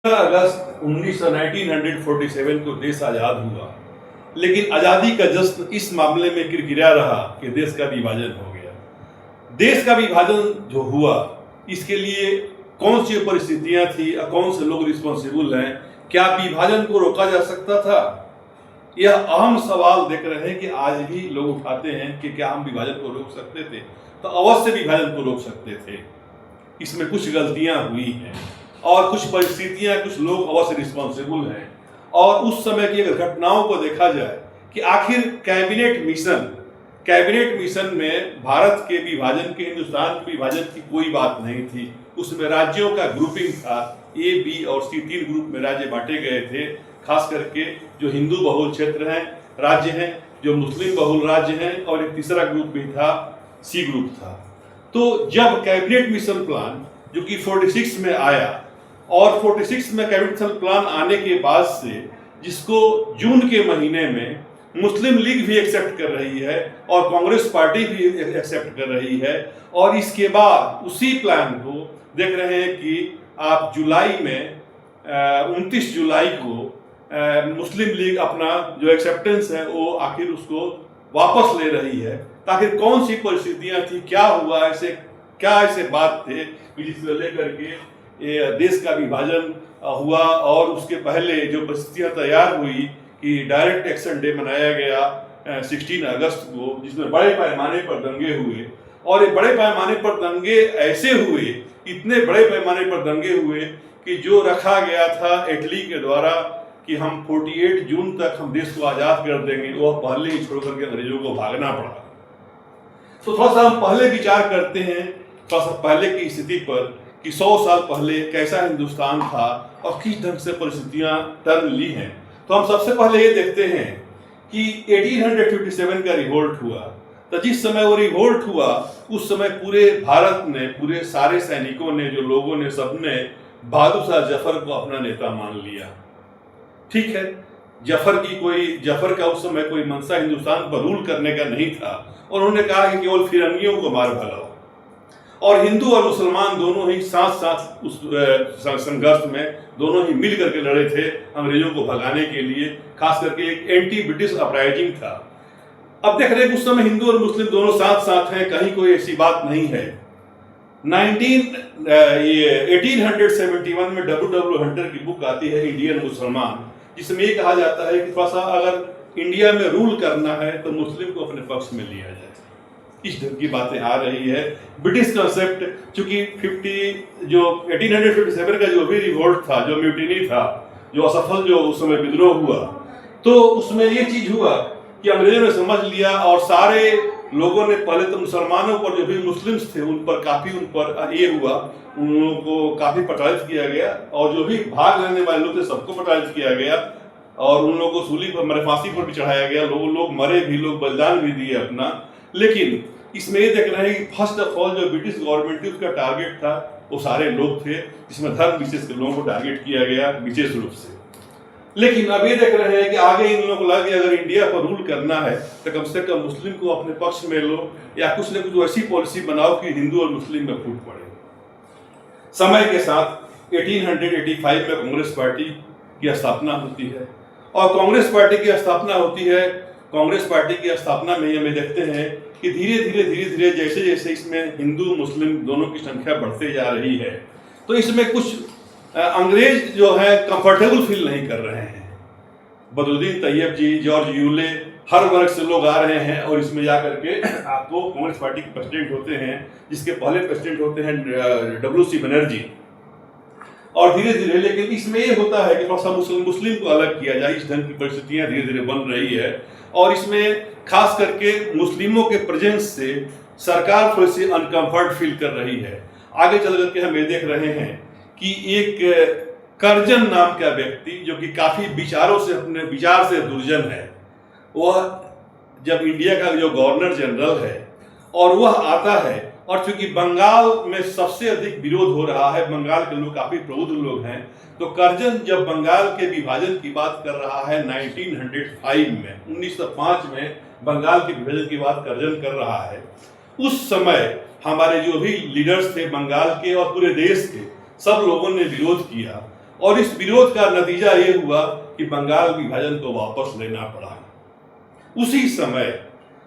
अगस्त 1947 को देश आज़ाद हुआ, लेकिन आज़ादी का जश्न इस मामले में किरकिरा रहा कि देश का विभाजन हो गया। देश का विभाजन जो हुआ, इसके लिए कौन सी परिस्थितियां थी और कौन से लोग रिस्पॉन्सिबल हैं? क्या विभाजन को रोका जा सकता था? यह अहम सवाल देख रहे हैं कि आज भी लोग उठाते हैं कि क्या हम विभाजन को रोक सकते थे? तो अवश्य विभाजन को रोक सकते थे। इसमें कुछ गलतियां हुई हैं और कुछ परिस्थितियां, कुछ लोग अवश्य रिस्पॉन्सिबल हैं। और उस समय की अगर घटनाओं को देखा जाए कि आखिर कैबिनेट मिशन में भारत के विभाजन के, हिंदुस्तान के विभाजन की कोई बात नहीं थी। उसमें राज्यों का ग्रुपिंग था, ए, बी और सी, 3 ग्रुप में राज्य बांटे गए थे। खास करके जो हिंदू बहुल क्षेत्र हैं, राज्य हैं, जो मुस्लिम बहुल राज्य हैं, और एक तीसरा ग्रुप भी था, सी ग्रुप था। तो जब कैबिनेट मिशन प्लान जो कि 46 में आया, और 46 में कैबिनेट मिशन प्लान आने के बाद से, जिसको जून के महीने में मुस्लिम लीग भी एक्सेप्ट कर रही है और कांग्रेस पार्टी भी एक्सेप्ट कर रही है, और इसके बाद उसी प्लान को देख रहे हैं कि आप जुलाई में 29 जुलाई को मुस्लिम लीग अपना जो एक्सेप्टेंस है वो आखिर उसको वापस ले रही है। ताकि कौन सी परिस्थितियां थी, क्या हुआ, ऐसे बात थे जिसको लेकर के ये देश का विभाजन हुआ। और उसके पहले जो परिस्थितियां तैयार हुई कि डायरेक्ट एक्शन डे मनाया गया 16 अगस्त को, जिसमें बड़े पैमाने पर दंगे हुए। और ये बड़े पैमाने पर दंगे ऐसे हुए, इतने बड़े पैमाने पर दंगे हुए कि जो रखा गया था इटली के द्वारा कि हम 48 जून तक हम देश को आज़ाद कर देंगे, वह पहले ही छोड़ करके अंग्रेजों को भागना पड़ा। तो थोड़ा सा हम पहले विचार करते हैं, थोड़ा सा पहले की स्थिति पर कि 100 साल पहले कैसा हिंदुस्तान था और किस ढंग से परिस्थितियां टर्न ली हैं। तो हम सबसे पहले ये देखते हैं कि 1857 का रिवोल्ट हुआ। तो जिस समय वो रिवोल्ट हुआ, उस समय पूरे भारत ने, पूरे सारे सैनिकों ने, जो लोगों ने, सबने बहादुर शाह जफर को अपना नेता मान लिया। ठीक है, जफर का उस समय कोई मंशा हिंदुस्तान पर रूल करने का नहीं था, और उन्होंने कहा कि केवल फिरंगियों को मार भगाओ। और हिंदू और मुसलमान दोनों ही साथ साथ उस संघर्ष में दोनों ही मिल करके लड़े थे अंग्रेजों को भगाने के लिए। खास करके एक एंटी ब्रिटिश अपराइजिंग था। अब देख रहे हैं उस समय हिंदू और मुस्लिम दोनों साथ साथ हैं, कहीं कोई ऐसी बात नहीं है। 1871 में W. हंटर की बुक आती है, इंडियन मुसलमान, जिसमें ये कहा जाता है कि थोड़ा सा अगर इंडिया में रूल करना है तो मुस्लिम को अपने पक्ष में लिया जाए। इस ढंग की बातें आ रही है। ब्रिटिश कंसेप्ट, चूंकि 1857 का जो भी रिवोल्ट था, जो म्यूटिनी था, जो असफल जो उस समय विद्रोह हुआ, तो उसमें ये चीज हुआ कि अंग्रेजों ने समझ लिया, और सारे लोगों ने पहले तो मुसलमानों पर, जो भी मुस्लिम्स थे उन पर ये हुआ, उन लोगों को काफी प्रताड़ित किया गया, और जो भी भाग लेने वाले लोग थे सबको प्रताड़ित किया गया, और उन लोगों को सूली पर, फांसी पर भी चढ़ाया गया। लोग मरे भी, लोग बलिदान भी दिए अपना। लेकिन इसमें ये देख रहे हैं कि फर्स्ट ऑफ ऑल जो ब्रिटिश गवर्नमेंट थी उसका टारगेट था वो सारे लोग थे, जिसमें धर्म विशेष के लोगों को टारगेट किया गया विशेष रूप से। लेकिन अब ये देख रहे हैं कि आगे इन लोगों को लगा कि अगर इंडिया पर रूल करना है तो कम से कम मुस्लिम को अपने पक्ष में लो, या कुछ न कुछ ऐसी पॉलिसी बनाओ कि हिंदू और मुस्लिम में फूट पड़े। समय के साथ 1885 में कांग्रेस पार्टी की स्थापना होती है, और कांग्रेस पार्टी की स्थापना होती है। कांग्रेस पार्टी की स्थापना में हमें देखते हैं कि धीरे धीरे जैसे जैसे इसमें हिंदू मुस्लिम दोनों की संख्या बढ़ते जा रही है, तो इसमें कुछ अंग्रेज जो है कंफर्टेबल फील नहीं कर रहे हैं। बदरुद्दीन तैयब जी, जॉर्ज यूले, हर वर्ग से लोग आ रहे हैं, और इसमें जा करके आपको कांग्रेस पार्टी के प्रेसिडेंट होते हैं, जिसके पहले प्रेसिडेंट होते हैं W.C. बनर्जी। और धीरे धीरे, लेकिन इसमें ये होता है कि थोड़ा सा मुस्लिम को अलग किया जाए। इस ढंग की परिस्थितियां धीरे धीरे बन रही है, और इसमें खास करके मुस्लिमों के प्रेजेंस से सरकार थोड़ी सी अनकंफर्ट फील कर रही है। आगे चल करके हम ये देख रहे हैं कि एक करजन नाम का व्यक्ति, जो कि काफी विचारों से, अपने विचार से दुर्जन है, वह जब इंडिया का जो गवर्नर जनरल है, और वह आता है, और चूंकि बंगाल में सबसे अधिक विरोध हो रहा है, बंगाल के लोग काफी प्रबुद्ध लोग हैं, तो करजन जब बंगाल के विभाजन की बात कर रहा है 1905 में बंगाल के विभाजन की बात करजन कर रहा है, उस समय हमारे जो भी लीडर्स थे बंगाल के और पूरे देश के, सब लोगों ने विरोध किया। और इस विरोध का नतीजा ये हुआ कि बंगाल विभाजन को वापस लेना पड़ा। उसी समय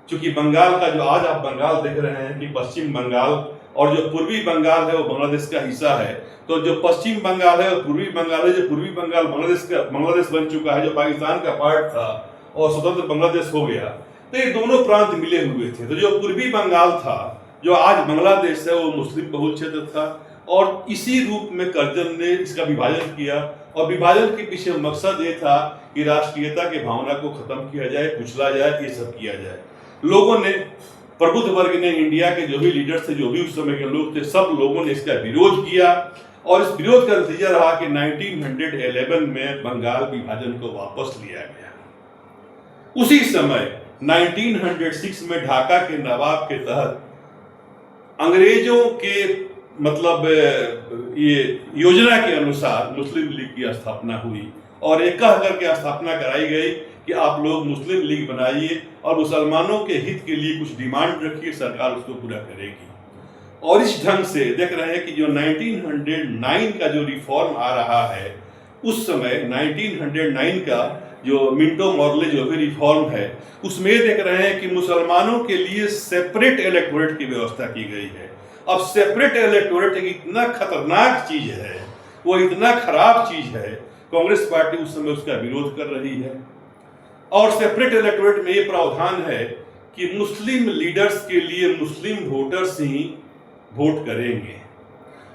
चूंकि बंगाल का जो आज आप बंगाल देख रहे हैं कि पश्चिम बंगाल और जो पूर्वी बंगाल है वो बांग्लादेश का हिस्सा है, तो जो पश्चिम बंगाल है और पूर्वी बंगाल है, जो पूर्वी बंगाल बांग्लादेश बन चुका है, जो पाकिस्तान का पार्ट था और स्वतंत्र बांग्लादेश हो गया, तो ये दोनों प्रांत मिले हुए थे। तो जो पूर्वी बंगाल था, जो आज बांग्लादेश है, वो मुस्लिम बहुल क्षेत्र था और इसी रूप में कर्जन ने इसका विभाजन किया। और विभाजन के पीछे मकसद ये था कि राष्ट्रीयता की भावना को खत्म किया जाए, कुचला जाए, ये सब किया जाए। लोगों ने, प्रबुद्ध वर्ग ने, इंडिया के जो भी लीडर्स थे, जो भी उस समय के लोग थे, सब लोगों ने इसका विरोध किया और इस विरोध का नतीजा रहा कि 1911 में बंगाल विभाजन को वापस लिया गया। उसी समय 1906 में ढाका के नवाब के तहत अंग्रेजों के ये योजना के अनुसार मुस्लिम लीग की स्थापना हुई और एक कह करके स्थापना कराई गई कि आप लोग मुस्लिम लीग बनाइए और मुसलमानों के हित के लिए कुछ डिमांड रखिए, सरकार उसको पूरा करेगी। और इस ढंग से देख रहे हैं कि जो 1909 का जो रिफॉर्म आ रहा है, उस समय 1909 का जो मिंटो मॉर्ले जो भी रिफॉर्म है, उसमें देख रहे हैं कि मुसलमानों के लिए सेपरेट इलेक्टोरेट की व्यवस्था की गई है। अब सेपरेट इलेक्टोरेट एक इतना खतरनाक चीज है, वो इतना खराब चीज है, कांग्रेस पार्टी उस समय उसका विरोध कर रही है। और सेपरेट इलेक्टोरेट में ये प्रावधान है कि मुस्लिम लीडर्स के लिए मुस्लिम वोटर्स ही वोट करेंगे।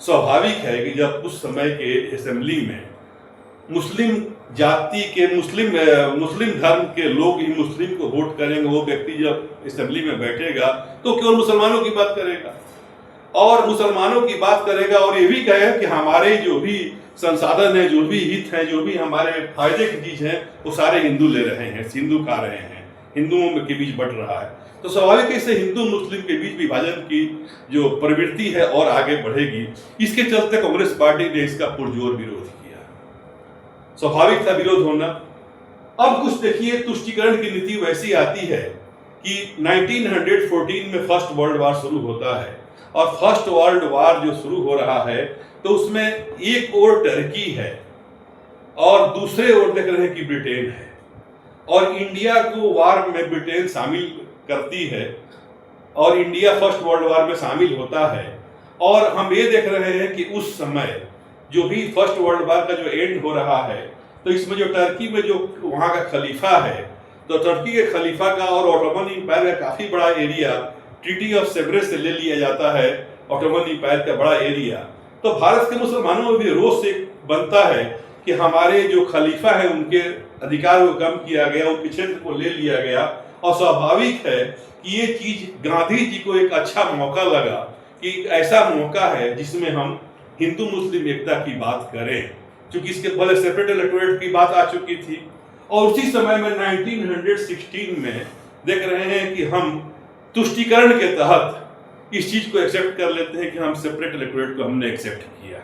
स्वाभाविक है कि जब उस समय के असेंबली में मुस्लिम जाति के मुस्लिम धर्म के लोग ही मुस्लिम को वोट करेंगे, वो व्यक्ति जब असेंबली में बैठेगा तो केवल मुसलमानों की बात करेगा और मुसलमानों की बात करेगा और ये भी कहेगा कि हमारे जो भी संसाधन है, जो भी हित है, जो भी हमारे फायदे की चीज है, वो सारे हिंदू ले रहे हैं, हिंदू खा रहे हैं, हिंदुओं के बीच बंट रहा है। तो स्वाभाविक है इससे हिंदू मुस्लिम के बीच विभाजन की जो प्रवृत्ति है और आगे बढ़ेगी। इसके चलते कांग्रेस पार्टी ने इसका पुरजोर विरोध किया। स्वाभाविक था विरोध होना। अब कुछ देखिए, तुष्टीकरण की नीति वैसी आती है कि 1914 में फर्स्ट वर्ल्ड वार शुरू होता है और फर्स्ट वर्ल्ड वार जो शुरू हो रहा है तो उसमें एक ओर टर्की है और दूसरे ओर देख रहे हैं कि ब्रिटेन है और इंडिया को वार में ब्रिटेन शामिल करती है और इंडिया फर्स्ट वर्ल्ड वार में शामिल होता है। और हम ये देख रहे हैं कि उस समय जो भी फर्स्ट वर्ल्ड वार का जो एंड हो रहा है, तो इसमें जो टर्की में जो वहाँ का खलीफा है, तो टर्की के खलीफा का और ऑटोमन एम्पायर का काफी बड़ा एरिया ट्रीटी ऑफ सेवरेज से ले लिया जाता है, ऑटोमन एम्पायर का बड़ा एरिया। तो भारत के मुसलमानों में भी रोष से बनता है कि हमारे जो खलीफा है उनके अधिकार को कम किया गया, उनके क्षेत्र को ले लिया गया। और स्वाभाविक है कि ये चीज गांधी जी को एक अच्छा मौका लगा कि ऐसा मौका है जिसमें हम हिंदू मुस्लिम एकता की बात करें, क्योंकि इसके पहले सेपरेट इलेक्टोरेट की बात आ चुकी थी। और उसी समय में 1916 में देख रहे हैं कि हम तुष्टीकरण के तहत इस चीज को एक्सेप्ट कर लेते हैं कि हम सेपरेट इलेक्टोरेट को हमने एक्सेप्ट किया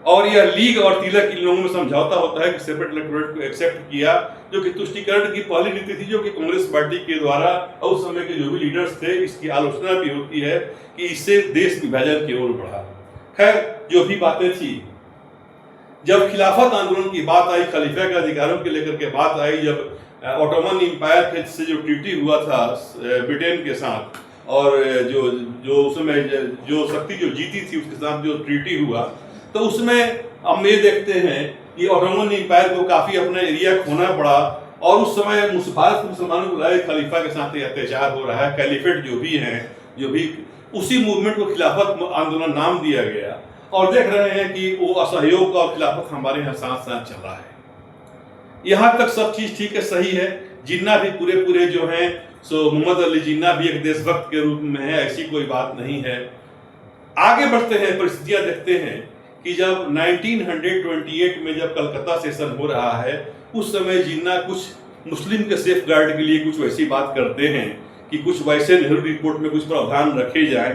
और यह लीग और तिलक इन लोगों में समझौता होता है कि सेपरेट इलेक्टोरेट को एक्सेप्ट किया, जो कि तुष्टीकरण की पहली नीति थी, जो कि कांग्रेस पार्टी के द्वारा और उस समय के जो भी लीडर्स थे इसकी आलोचना भी होती है कि इससे देश विभाजन की ओर बढ़ा। खैर, जो भी बातें थी, जब खिलाफत आंदोलन की बात आई, खलीफा के अधिकारों के लेकर के बात आई, जब ऑटोमन एम्पायर से जो ट्रीटी हुआ था ब्रिटेन के साथ और जो उसमें जो शक्ति जो जीती थी उसके साथ जो ट्रीटी हुआ, तो उसमें हम ये देखते हैं कि ऑटोमन एम्पायर को काफी अपना एरिया खोना पड़ा और उस समय भारत के मुसलमानों को लगे खलीफा के साथ अत्याचार हो रहा है, कैलिफेट जो भी हैं, जो भी उसी मूवमेंट को खिलाफत आंदोलन नाम दिया गया और देख रहे हैं कि वो असहयोग और खिलाफत हमारे यहाँ साथ साथ चल रहा है। यहाँ तक सब चीज ठीक है, सही है। जिन्ना भी पूरे जो हैं सो मोहम्मद अली जिन्ना भी एक देशभक्त के रूप में है, ऐसी कोई बात नहीं है। आगे बढ़ते हैं, परिस्थितियां देखते हैं कि जब 1928 में जब कलकत्ता सेशन हो रहा है, उस समय जिन्ना कुछ मुस्लिम के सेफ गार्ड के लिए कुछ वैसी बात करते हैं कि कुछ वैसे नेहरू रिपोर्ट में कुछ प्रावधान रखे जाएं।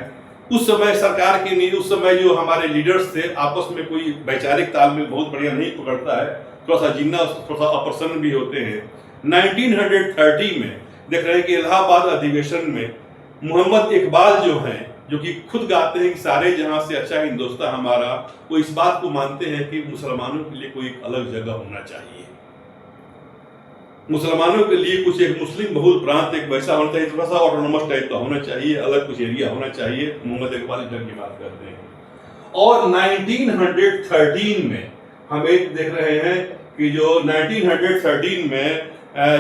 उस समय सरकार के नहीं, उस समय जो हमारे लीडर्स थे आपस में कोई वैचारिक तालमेल बहुत बढ़िया नहीं पकड़ता है, थोड़ा सा जिन्ना थोड़ा सा अप्रसन्न भी होते हैं। 1930 में देख रहे हैं कि इलाहाबाद अधिवेशन में मोहम्मद इकबाल जो हैं, जो कि खुद गाते हैं कि सारे जहां से अच्छा हिंदुस्तान हमारा, वो इस बात को मानते हैं कि मुसलमानों के लिए कोई एक अलग जगह होना चाहिए। मुसलमानों के लिए कुछ एक मुस्लिम बहुल प्रांत एक वैसा होना चाहिए, थोड़ा सा ऑटोनोमस टाइप का होना चाहिए, अलग कुछ एरिया होना चाहिए। मोहम्मद इकबाल इधर की बात करते हैं। और 1913 में हम एक देख रहे हैं कि जो 1913 में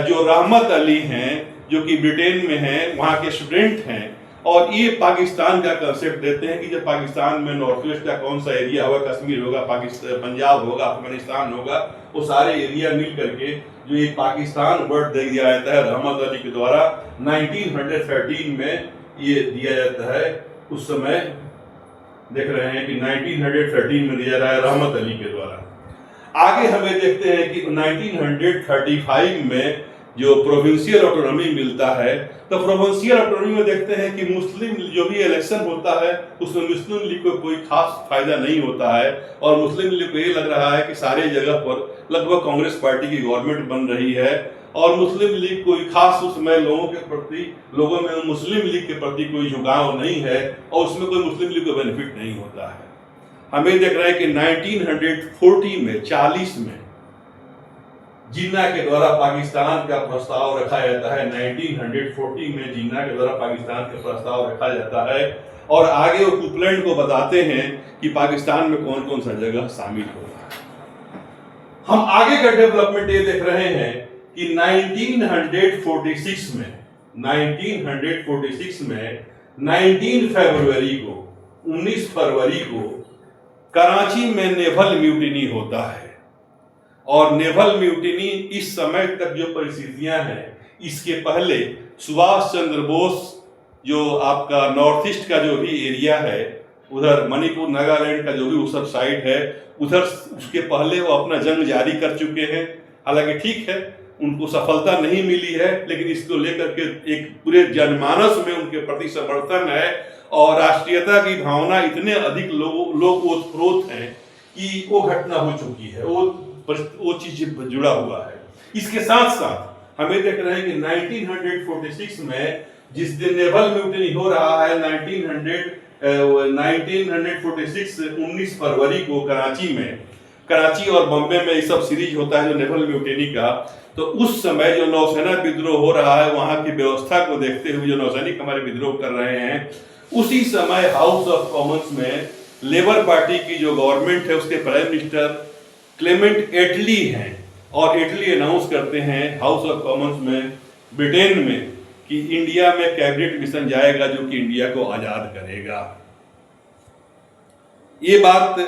जो रहमत अली हैं, जो कि ब्रिटेन में हैं, वहाँ के स्टूडेंट हैं, और ये पाकिस्तान का कंसेप्ट देते हैं कि जब पाकिस्तान में नॉर्थ वेस्ट का कौन सा एरिया होगा, कश्मीर होगा, पाकिस्तान, पंजाब होगा, अफगानिस्तान होगा, वो सारे एरिया मिल करके जो ये पाकिस्तान वर्ड दे दिया जाता है रहमत अली के द्वारा 1913 में ये दिया जाता है। उस समय देख रहे हैं कि 1913 में दिया रहा है रहमत अली के द्वारा। आगे हमें देखते हैं कि 1935 में जो प्रोविंशियल ऑटोनॉमी मिलता है, तो प्रोविंशियल ऑटोनॉमी में देखते हैं कि मुस्लिम जो भी इलेक्शन होता है उसमें मुस्लिम लीग को कोई खास फायदा नहीं होता है, और मुस्लिम लीग को ये लग रहा है कि सारे जगह पर लगभग कांग्रेस पार्टी की गवर्नमेंट बन रही है, और मुस्लिम लीग कोई खास उसमें लोगों के प्रति, लोगों में मुस्लिम लीग के प्रति कोई झुकाव नहीं है, और उसमें कोई मुस्लिम लीग को बेनिफिट नहीं होता है। हमें देख रहे हैं कि 1940 में 40 में जिन्ना के द्वारा पाकिस्तान का प्रस्ताव रखा जाता है। 1940 में जिन्ना के द्वारा पाकिस्तान का प्रस्ताव रखा जाता है, और आगे वो कुपलैंड को बताते हैं कि पाकिस्तान में कौन कौन सा जगह शामिल होगा। हम आगे का डेवलपमेंट ये देख रहे हैं कि 1946 में 19 फरवरी को कराची में नेवल म्यूटिनी होता है, और नेवल म्यूटिनी इस समय तक जो परिस्थितियां हैं, इसके पहले सुभाष चंद्र बोस जो आपका नॉर्थ ईस्ट का जो भी एरिया है, उधर मणिपुर नागालैंड का जो भी उस सब साइड है, उधर उसके पहले वो अपना जंग जारी कर चुके हैं। हालांकि ठीक है, उनको सफलता नहीं मिली है, लेकिन इसको लेकर के एक पूरे जनमानस में उनके प्रति समर्थन है, और राष्ट्रीयता की भावना इतने अधिक लोग ओतप्रोत हैं कि वो घटना हो चुकी है, वो चीज जुड़ा हुआ है। इसके साथ साथ हमें देख रहे हैं कि 1946 में जिस दिन नेवल म्यूटिनी हो रहा है, 1946 19 फरवरी को कराची और बॉम्बे में ये सब सीरीज होता है जो नेवल म्यूटिनी का, तो उस समय जो नौसेना विद्रोह हो रहा है, वहां की व्यवस्था को देखते हुए जो नौसैनिक हमारे विद्रोह कर रहे हैं, उसी समय हाउस ऑफ कॉमन्स में लेबर पार्टी की जो गवर्नमेंट है उसके प्राइम मिनिस्टर क्लेमेंट एटली हैं, और एटली अनाउंस करते हैं हाउस ऑफ कॉमन्स में ब्रिटेन में कि इंडिया में कैबिनेट मिशन जाएगा जो कि इंडिया को आजाद करेगा। ये बात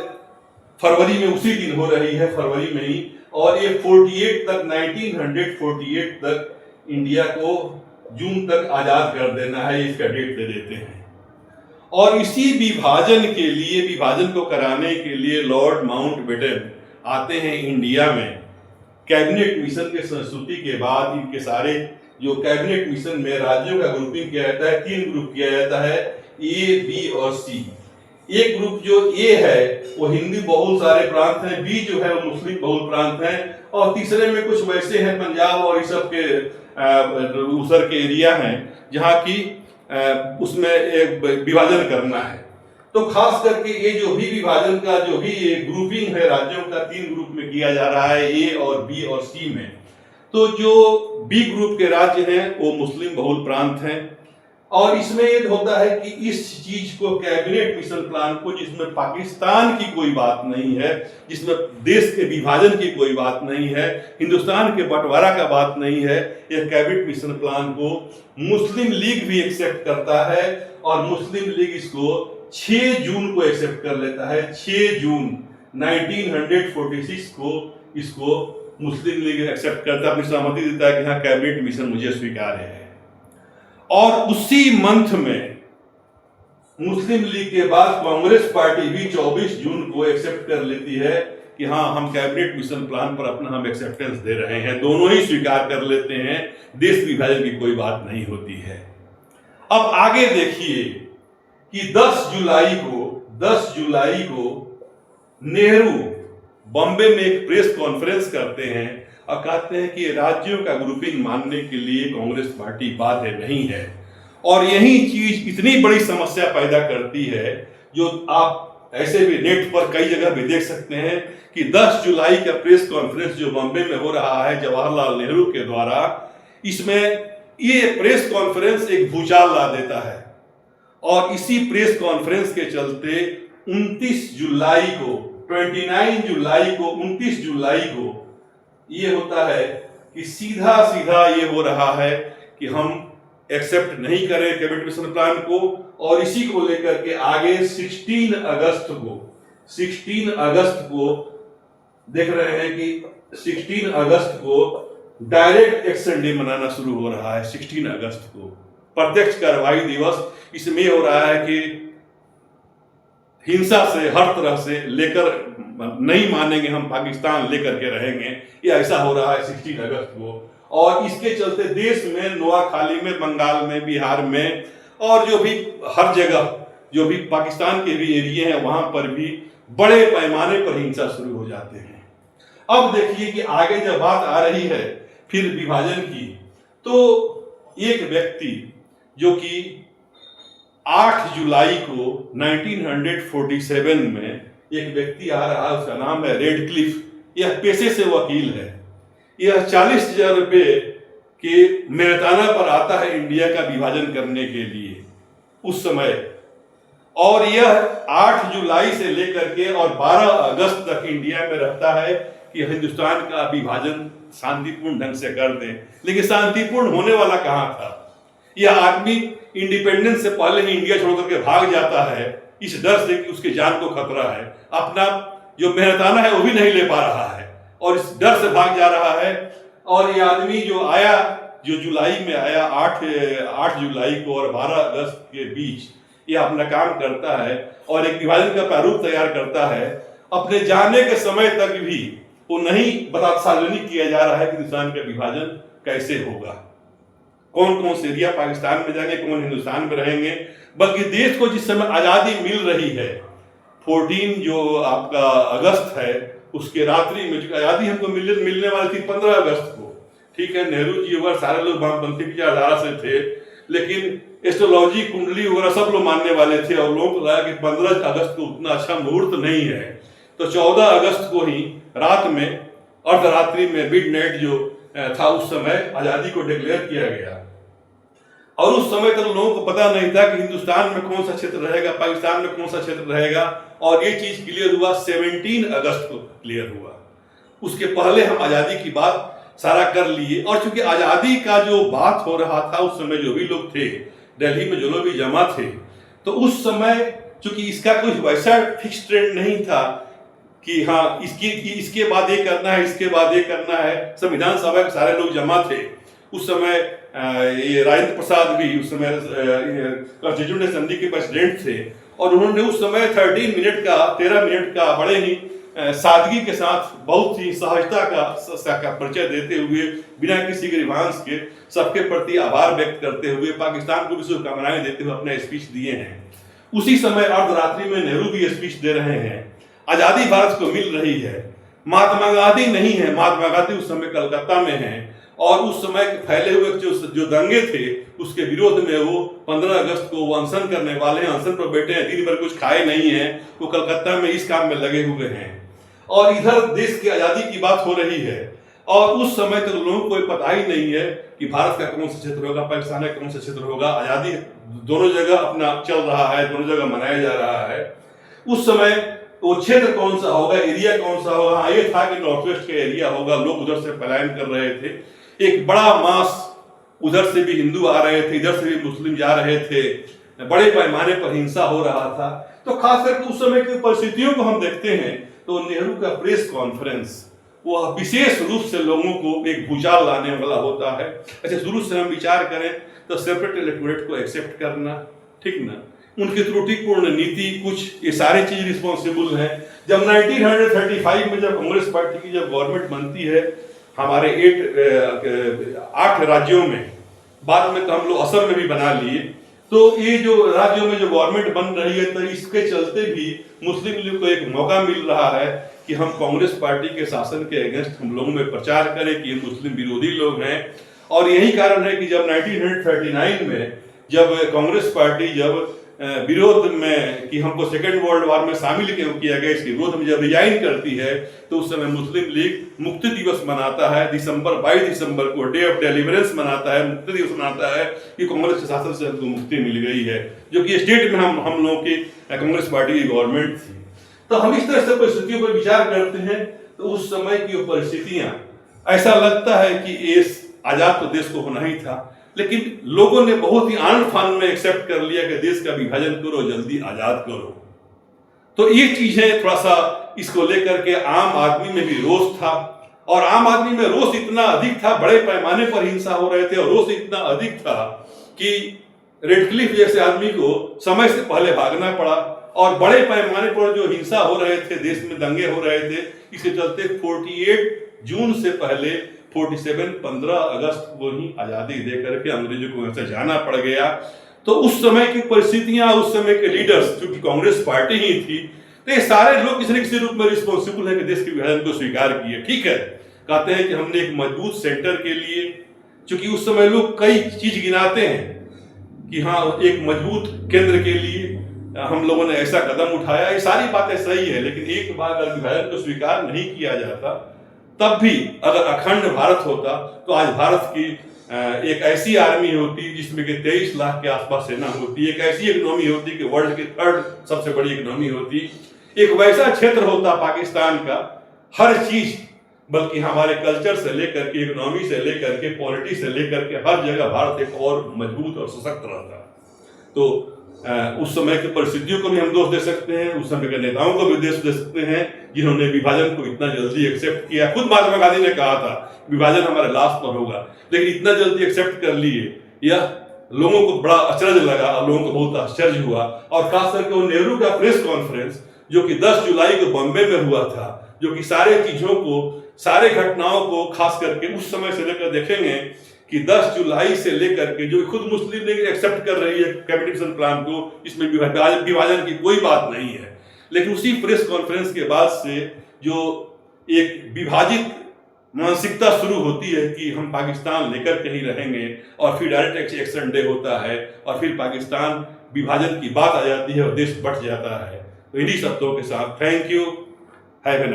फरवरी में उसी दिन हो रही है, फरवरी में ही, और ये 1948 तक इंडिया को जून तक आजाद कर देना है, इसका डेट दे देते हैं। और इसी विभाजन को कराने के लिए लॉर्ड माउंटबेटन आते हैं इंडिया में। कैबिनेट मिशन के संस्तुति के बाद इनके सारे जो कैबिनेट मिशन में राज्यों का ग्रुपिंग किया जाता है, 3 ग्रुप किया जाता है, ए, बी और सी। एक ग्रुप जो ए है वो हिंदी बहुल सारे प्रांत हैं, बी जो है वो मुस्लिम बहुल प्रांत हैं, और तीसरे में कुछ वैसे हैं पंजाब और इस सब के ऊसर के एरिया हैं जहाँ की उसमें एक विभाजन करना है। तो खास करके ये जो भी विभाजन का जो भी ग्रुपिंग है राज्यों का 3 ग्रुप में किया जा रहा है, ए और बी और सी में। तो जो बी ग्रुप के राज्य हैं वो मुस्लिम बहुल प्रांत हैं, और इसमें ये होता है कि इस चीज को कैबिनेट मिशन प्लान को, जिसमें पाकिस्तान की कोई बात नहीं है, जिसमें देश के विभाजन की कोई बात नहीं है, हिंदुस्तान के बंटवारा का बात नहीं है, यह कैबिनेट मिशन प्लान को मुस्लिम लीग भी एक्सेप्ट करता है, और मुस्लिम लीग इसको 6 जून को एक्सेप्ट कर लेता है। 6 जून 1946 को इसको मुस्लिम लीग एक्सेप्ट करता है, अपनी सहमति देता है कि हाँ कैबिनेट मिशन मुझे स्वीकार्य है। और उसी मंथ में मुस्लिम लीग के बाद कांग्रेस पार्टी भी 24 जून को एक्सेप्ट कर लेती है कि हाँ हम कैबिनेट मिशन प्लान पर अपना हम एक्सेप्टेंस दे रहे हैं, दोनों ही स्वीकार कर लेते हैं, देश विभाजन की कोई बात नहीं होती है। अब आगे देखिए कि 10 जुलाई को नेहरू बॉम्बे में एक प्रेस कॉन्फ्रेंस करते हैं और कहते हैं कि राज्यों का ग्रुपिंग मानने के लिए कांग्रेस पार्टी बाध्य नहीं है, और यही चीज इतनी बड़ी समस्या पैदा करती है, जो आप ऐसे भी नेट पर कई जगह भी देख सकते हैं कि 10 जुलाई का प्रेस कॉन्फ्रेंस जो बॉम्बे में हो रहा है जवाहरलाल नेहरू के द्वारा, इसमें ये प्रेस कॉन्फ्रेंस एक भूचाल ला देता है। और इसी प्रेस कॉन्फ्रेंस के चलते 29 जुलाई को 29 जुलाई को ये होता है कि सीधा सीधा ये हो रहा है कि हम एक्सेप्ट नहीं करें कैबिनेट मिशन प्लान को, और इसी को लेकर के आगे 16 अगस्त को देख रहे हैं कि 16 अगस्त को डायरेक्ट एक्शन डे मनाना शुरू हो रहा है। 16 अगस्त को प्रत्यक्ष कार्रवाई दिवस, इसमें हो रहा है कि हिंसा से हर तरह से लेकर नहीं मानेंगे, हम पाकिस्तान लेकर के रहेंगे, ये ऐसा हो रहा है 16 अगस्त को। और इसके चलते देश में नोआखाली में, बंगाल में, बिहार में और जो भी हर जगह जो भी पाकिस्तान के भी एरिया हैं वहां पर भी बड़े पैमाने पर हिंसा शुरू हो जाते हैं। अब देखिए कि आगे जब बात आ रही है फिर विभाजन की, तो एक व्यक्ति जो कि 8 जुलाई को 1947 में एक व्यक्ति आ रहा है, उसका नाम है रेडक्लिफ। यह पेशे से वकील है। यह 40,000 रुपये के मेहताना पर आता है इंडिया का विभाजन करने के लिए उस समय, और यह 8 जुलाई से लेकर के और 12 अगस्त तक इंडिया में रहता है कि हिंदुस्तान का विभाजन शांतिपूर्ण ढंग से कर दें। लेकिन शांतिपूर्ण होने वाला कहाँ था? यह आदमी इंडिपेंडेंस से पहले ही इंडिया छोड़ करके भाग जाता है, इस डर से कि उसके जान को खतरा है। अपना जो मेहताना है वो भी नहीं ले पा रहा है और इस डर से भाग जा रहा है। और ये आदमी जो आया, जो जुलाई में आया, 8 जुलाई को और 12 अगस्त के बीच ये अपना काम करता है और एक विभाजन का प्रारूप तैयार करता है। अपने जाने के समय तक भी वो नहीं सार्वजनिक किया जा रहा है कि हिंदुस्तान का विभाजन कैसे होगा, कौन कौन से एरिया पाकिस्तान में जाएंगे, कौन हिंदुस्तान में रहेंगे। बल्कि देश को जिस समय आज़ादी मिल रही है, 14 जो आपका अगस्त है, उसके रात्रि में जो आज़ादी हमको मिलने वाली थी 15 अगस्त को, ठीक है, नेहरू जी वगैरह सारे लोग वामपंथी विचारधारा से थे, लेकिन एस्ट्रोलॉजी कुंडली वगैरह सब लोग मानने वाले थे और लोगों को लगा कि 15 अगस्त को उतना अच्छा मुहूर्त नहीं है। तो 14 अगस्त को ही रात में अर्धरात्रि में मिडनाइट जो था, उस समय आज़ादी को डिक्लेयर किया गया। और उस समय तक लोगों को पता नहीं था कि हिंदुस्तान में कौन सा क्षेत्र रहेगा, पाकिस्तान में कौन सा क्षेत्र रहेगा। और ये चीज क्लियर हुआ 17 अगस्त को क्लियर हुआ। उसके पहले हम आज़ादी की बात सारा कर लिए। और चूंकि आज़ादी का जो बात हो रहा था उस समय जो भी लोग थे दिल्ली में, जो लोग भी जमा थे, तो उस समय चूंकि इसका कोई वैसा फिक्स ट्रेंड नहीं था कि हाँ इसके बाद ये करना है, इसके बाद ये करना है। संविधान सभा के सारे लोग जमा थे उस समय। ये राजेंद्र प्रसाद भी उस समय कॉन्स्टिट्यूएंट असेंबली के प्रेसिडेंट थे और उन्होंने उस समय 13 मिनट का बड़े ही सादगी के साथ, बहुत ही सहजता का परिचय देते हुए, बिना किसी ग्रीवांस के सबके प्रति आभार व्यक्त करते हुए, पाकिस्तान को भी शुभकामनाएं देते हुए अपने स्पीच दिए हैं। उसी समय अर्धरात्रि में नेहरू भी स्पीच दे रहे हैं। आजादी भारत को मिल रही है। महात्मा गांधी नहीं है, महात्मा गांधी उस समय कलकत्ता में हैं और उस समय फैले हुए जो दंगे थे उसके विरोध में वो 15 अगस्त को वो अनशन करने वाले हैं, अनशन पर बैठे हैं, दिन भर कुछ खाए नहीं हैं, वो कलकत्ता में इस काम में लगे हुए हैं। और इधर देश की आज़ादी की बात हो रही है और उस समय तक लोगों को पता ही नहीं है कि भारत का कौन सा क्षेत्र होगा, पाकिस्तान का कौन सा क्षेत्र होगा। आज़ादी दोनों जगह अपना चल रहा है, दोनों जगह मनाया जा रहा है। उस समय वो क्षेत्र कौन सा होगा, एरिया कौन सा होगा, हाँ ये था कि नॉर्थ वेस्ट का एरिया होगा। लोग उधर से पलायन कर रहे थे, एक बड़ा मास उधर से भी हिंदू आ रहे थे, इधर से भी मुस्लिम जा रहे थे, बड़े पैमाने पर हिंसा हो रहा था। तो खास करके उस समय की परिस्थितियों को हम देखते हैं तो नेहरू का प्रेस कॉन्फ्रेंस वो विशेष रूप से लोगों को एक भूचाल लाने वाला होता है। अच्छा, शुरू से हम विचार करें तो सेपरेट इलेक्टोरेट को एक्सेप्ट करना, ठीक ना, उनकी त्रुटिपूर्ण नीति, कुछ ये सारी चीज रिस्पॉन्सिबल हैं। जब 1935 में जब कांग्रेस पार्टी की जब गवर्नमेंट बनती है हमारे 8 राज्यों में, बाद में तो हम लोग असम में भी बना लिए, तो ये जो राज्यों में जो गवर्नमेंट बन रही है तो इसके चलते भी मुस्लिम लीग को एक मौका मिल रहा है कि हम कांग्रेस पार्टी के शासन के अगेंस्ट हम लोगों में प्रचार करें कि ये मुस्लिम विरोधी लोग हैं। और यही कारण है कि जब 1939 में जब कांग्रेस पार्टी जब विरोध में कि हमको सेकेंड वर्ल्ड वॉर में शामिल क्यों किया गया, इसके विरोध में जब रिजाइन करती है, तो उस समय मुस्लिम लीग मुक्ति दिवस मनाता है। 22 दिसंबर को डे ऑफ डिलीवरेंस मनाता है, मुक्ति दिवस मनाता है कि कांग्रेस के शासन से हमको मुक्ति मिल गई है, जो कि स्टेट में हम लोगों की कांग्रेस पार्टी की गवर्नमेंट थी। तो हम इस तरह से परिस्थितियों पर विचार करते हैं, तो उस समय की परिस्थितियां ऐसा लगता है कि इस आजाद तो देश को होना ही था, लेकिन लोगों ने बहुत ही आनंद फान में एक्सेप्ट कर लिया कि देश का विभाजन करो, जल्दी आजाद करो। तो ये चीजें थोड़ा सा इसको लेकर के आम आदमी में भी रोष था, और आम आदमी में रोष इतना अधिक था, बड़े पैमाने पर हिंसा हो रहे थे, और रोष इतना अधिक था कि रेडक्लिफ जैसे आदमी को समय से पहले भागना पड़ा, और बड़े पैमाने पर जो हिंसा हो रहे थे, देश में दंगे हो रहे थे, इसके चलते 48 जून से पहले 15 अगस्त को ही आजादी देकर के अंग्रेजों को वहां से जाना पड़ गया। तो उस समय की परिस्थितियां, उस समय के लीडर्स, क्योंकि कांग्रेस पार्टी ही थी, तो ये सारे लोग किसी न किसी रूप में रिस्पॉन्सिबल है कि देश के विभाजन को स्वीकार किए। ठीक है, कहते हैं कि हमने एक मजबूत सेंटर के लिए, चूंकि उस समय लोग कई चीज गिनाते हैं कि हाँ एक मजबूत केंद्र के लिए हम लोगों ने ऐसा कदम उठाया, ये सारी बातें सही है, लेकिन एक बार अगर विभाजन को स्वीकार नहीं किया जाता, तब भी अगर अखंड भारत होता, तो आज भारत की एक ऐसी आर्मी होती जिसमें कि 23 लाख के आसपास सेना होती, एक ऐसी इकोनॉमी होती कि वर्ल्ड की 3rd सबसे बड़ी इकोनॉमी होती, एक वैसा क्षेत्र होता पाकिस्तान का, हर चीज, बल्कि हमारे कल्चर से लेकर के, इकोनॉमी से लेकर के, पॉलिटिक्स से लेकर के, हर जगह भारत एक और मजबूत और सशक्त रहता। तो उस समय की परिस्थितियों को भी हम दोष दे सकते हैं, उस समय के नेताओं को भी दोष दे सकते हैं जिन्होंने विभाजन को इतना जल्दी एक्सेप्ट किया। खुद महात्मा गांधी ने कहा था विभाजन हमारे लास्ट पर होगा, लेकिन इतना जल्दी एक्सेप्ट कर लिए, यह लोगों को बड़ा अचरज लगा और लोगों को बहुत आश्चर्य हुआ। और खास करके वो नेहरू का प्रेस कॉन्फ्रेंस जो कि 10 जुलाई को बॉम्बे में हुआ था, जो कि सारे चीजों को, सारे घटनाओं को खास करके उस समय से लेकर देखेंगे कि 10 जुलाई से लेकर के जो खुद मुस्लिम लीग एक्सेप्ट कर रही है कैपिटल प्लान को, इसमें विभाजन की कोई बात नहीं है, लेकिन उसी प्रेस कॉन्फ्रेंस के बाद से जो एक विभाजित मानसिकता शुरू होती है कि हम पाकिस्तान लेकर के ही रहेंगे, और फिर डायरेक्ट एक्शन डे होता है, और फिर पाकिस्तान विभाजन की बात आ जाती है और देश बट जाता है। तो इन्हीं शब्दों के साथ thank you, have a nice